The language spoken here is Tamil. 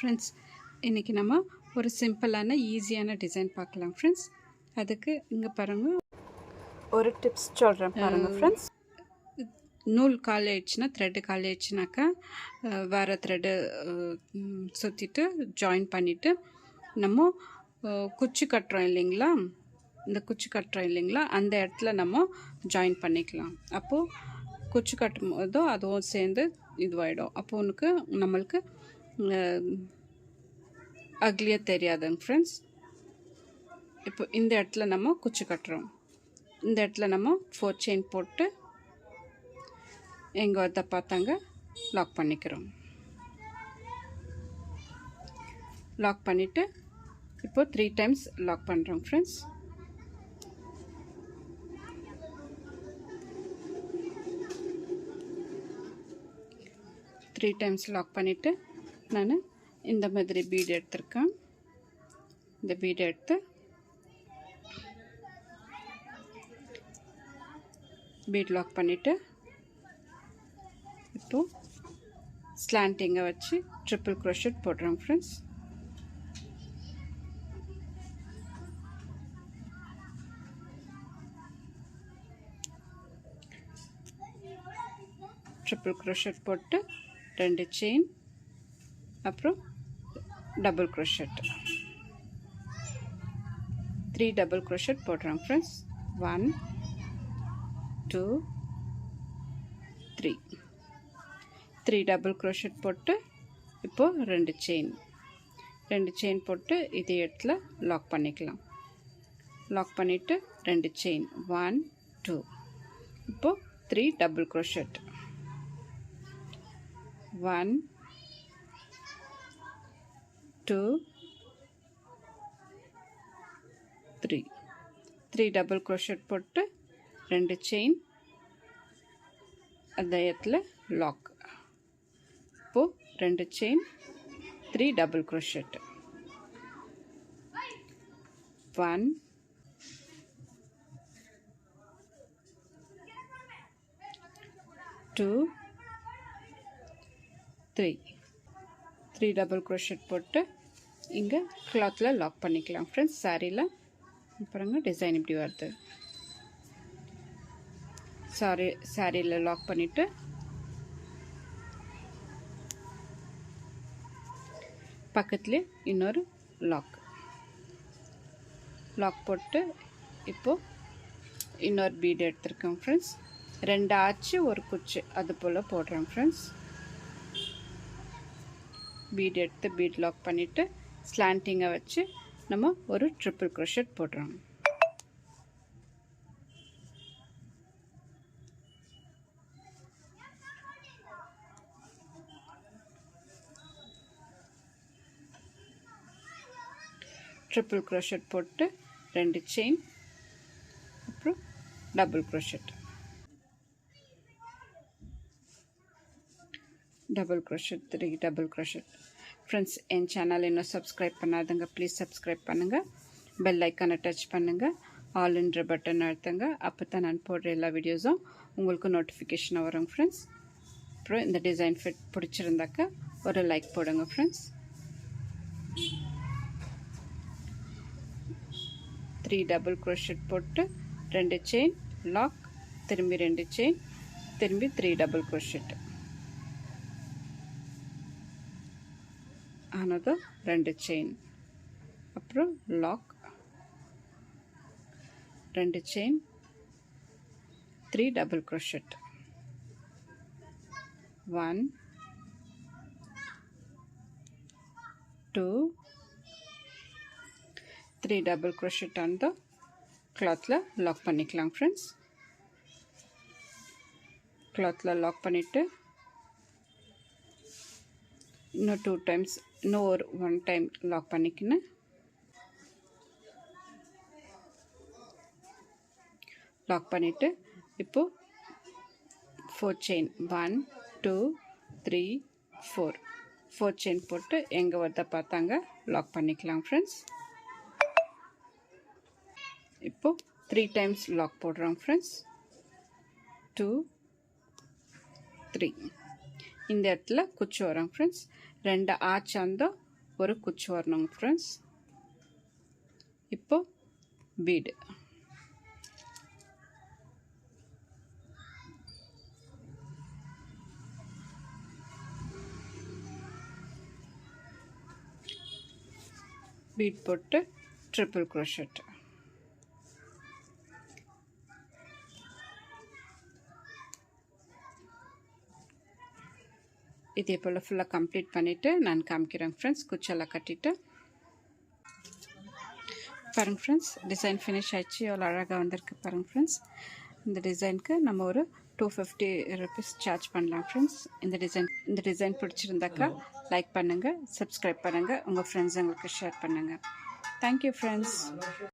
ஃப்ரெண்ட்ஸ், இன்றைக்கி நம்ம ஒரு சிம்பிளான ஈஸியான டிசைன் பார்க்கலாம் ஃப்ரெண்ட்ஸ். அதுக்கு இங்கே பாருங்கள், ஒரு டிப்ஸ் சொல்கிறேன் பாருங்கள் ஃப்ரெண்ட்ஸ். நூல் காலி ஆயிடுச்சுன்னா, த்ரெட்டு காலி ஆயிடுச்சுனாக்கா வேறு த்ரெட்டு சுற்றிட்டு ஜாயின் பண்ணிவிட்டு நம்ம குச்சி கட்டுறோம் இல்லைங்களா, இந்த குச்சி கட்டுறோம் இல்லைங்களா, அந்த இடத்துல நம்ம ஜாயின் பண்ணிக்கலாம். அப்போது குச்சி கட்டும் போதோ அதுவும் சேர்ந்து இதுவாகிடும். அப்போ நம்மளுக்கு அக்லியாக தெரியாதுங்க ஃப்ரெண்ட்ஸ். இப்போ இந்த இடத்துல நம்ம குச்சி கட்டுறோம். இந்த இடத்துல நம்ம 4 செயின் போட்டு எங்கே வரத பார்த்தாங்க லாக் பண்ணிக்கிறோம். லாக் பண்ணிவிட்டு இப்போ 3 டைம்ஸ் லாக் பண்ணுறோம் ஃப்ரெண்ட்ஸ். த்ரீ டைம்ஸ் லாக் பண்ணிவிட்டு நான் இந்த மாதிரி பீடு எடுத்திருக்கேன். இந்த பீடு எடுத்து பீட் லாக் பண்ணிவிட்டு இப்போது ஸ்லாண்டிங்கை வச்சு ட்ரிபிள் க்ரோஷட் போடுறோம் ஃப்ரெண்ட்ஸ். ட்ரிபிள் க்ரோஷட் போட்டு 2 செயின், அப்புறம் டபுள் க்ரோஷட், 3 டபுள் க்ரோஷட் போடுறோம் ஃப்ரெண்ட்ஸ். 1 2 3 3 டபுள் க்ரோஷட் போட்டு இப்போது 2 செயின் போட்டு இதே இடத்துல லாக் பண்ணிக்கலாம். லாக் பண்ணிவிட்டு 2 செயின், 1 2, இப்போது 3 டபுள் க்ரோஷட், 1 2 3 டபுள் க்ரோஷட் போட்டு 2 செயின், அந்த இடத்துல லாக். இப்போது 2 chain, 3 double crochet, 1 2 3 double crochet போட்டு இங்கே கிளாத்தில் லாக் பண்ணிக்கலாம் ஃப்ரெண்ட்ஸ். சாரியில் பாருங்க டிசைன் இப்படி வருது. சாரியில் லாக் பண்ணிவிட்டு பக்கத்துலேயே இன்னொரு லாக் போட்டு இப்போது இன்னொரு பீடு எடுத்துருக்கேன் ஃப்ரெண்ட்ஸ். 2 ஆச்சு ஒரு குச்சி அது போல் போடுறேன் ஃப்ரெண்ட்ஸ். பீட் எடுத்து பீட் லாக் பண்ணிவிட்டு ஸ்லாண்டிங்கை வச்சு நம்ம ஒரு ட்ரிபிள் க்ரோஷட் போடுறோம். ட்ரிபிள் க்ரோஷட் போட்டு 2 செயின், அப்புறம் double crochet, double crochet, 3 double crochet. Friends, என் சேனல் இன்னும் சப்ஸ்கிரைப் பண்ணாதுங்க, ப்ளீஸ் சப்ஸ்கிரைப் பண்ணுங்கள். பெல் ஐக்கானை டச் பண்ணுங்கள், ஆல்ன்ற பட்டன் அழுத்துங்க. அப்போ தான் நான் போடுற எல்லா வீடியோஸும் உங்களுக்கு நோட்டிஃபிகேஷனாக வரும் ஃப்ரெண்ட்ஸ். அப்புறம் இந்த டிசைன் ஃபிட் பிடிச்சிருந்தாக்கா ஒரு லைக் போடுங்க ஃப்ரெண்ட்ஸ். 3 டபுள் க்ரோஷட் போட்டு 2 செயின் லாக், திரும்பி 2 செயின், திரும்பி 3 டபுள் க்ரோஷட், ஆனதும் 2 செயின், அப்புறம் lock, 2 chain, 3 double crochet, 1 2 3 double crochet அந்த கிளாத்தில் லாக் பண்ணிக்கலாம் ஃப்ரெண்ட்ஸ். கிளாத்தில் லாக் பண்ணிவிட்டு இன்னும் 2 டைம்ஸ், இன்னும் ஒரு 1 டைம் லாக் பண்ணிக்கின்னு லாக் பண்ணிவிட்டு இப்போது 4 செயின், 1 2 3 4 செயின் போட்டு எங்கே வரத பார்த்தாங்க லாக் பண்ணிக்கலாம் ஃப்ரெண்ட்ஸ். இப்போது 3 டைம்ஸ் லாக் போடுறோம் ஃப்ரெண்ட்ஸ். 2 3 இந்த இடத்துல குச்சி வரும் ஃப்ரெண்ட்ஸ். 2 ஆச்சு அந்த ஒரு குச்சி வரணுங்க ஃப்ரெண்ட்ஸ். இப்போ பீடு பீட் போட்டு ட்ரிபிள் crochet. இதே போல் ஃபுல்லாக கம்ப்ளீட் பண்ணிவிட்டு நான் காமிக்கிறேன் ஃப்ரெண்ட்ஸ். குச்செல்லாம் கட்டிட்டு பாருங்கள் ஃப்ரெண்ட்ஸ், டிசைன் ஃபினிஷ் ஆகிடுச்சு. எவ்வளோ அழகாக வந்திருக்கு பாருங்கள் ஃப்ரெண்ட்ஸ். இந்த டிசைனுக்கு நம்ம ஒரு 250 rupees சார்ஜ் பண்ணலாம் ஃப்ரெண்ட்ஸ். இந்த டிசைன் பிடிச்சிருந்தாக்கா லைக் பண்ணுங்கள், சப்ஸ்கிரைப் பண்ணுங்கள், உங்கள் ஃப்ரெண்ட்ஸுங்களுக்கு ஷேர் பண்ணுங்கள். Thank you friends.